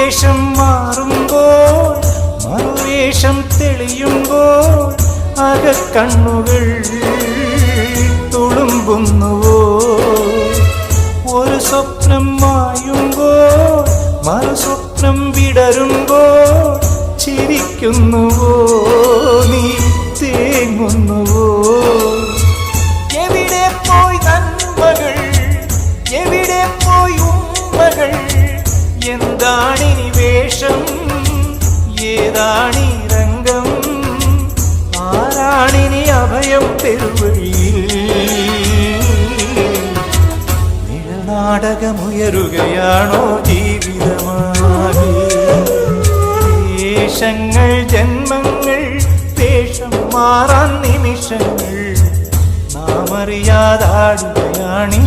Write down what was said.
വേഷം മാറുമ്പോൾ മറുവേഷം തെളിയുമ്പോൾ അകക്കണ്ണുകൾ തുളുമ്പുന്നുവോ? ഒരു സ്വപ്നം മായുമ്പോൾ മറുസ്വപ്നം വിടരുമ്പോൾ ചിരിക്കുന്നുവോ? നീ തേങ്ങുന്നുവോ? എവിടെ പോയി നന്മകൾ, എവിടെ പോയി ഉമ്മകൾ? എന്താണിനി വേഷം, ഏതാണീ രംഗം? ആരാണിനി അഭയം പെരുവഴിയിൽ? നിഴനാടകമുയരുകയാണോ ജീവിതമാകെ? ദേശങ്ങൾ ജന്മങ്ങൾ വേഷം മാറാൻ നിമിഷങ്ങൾ നാം അറിയാതാടുകയാണീ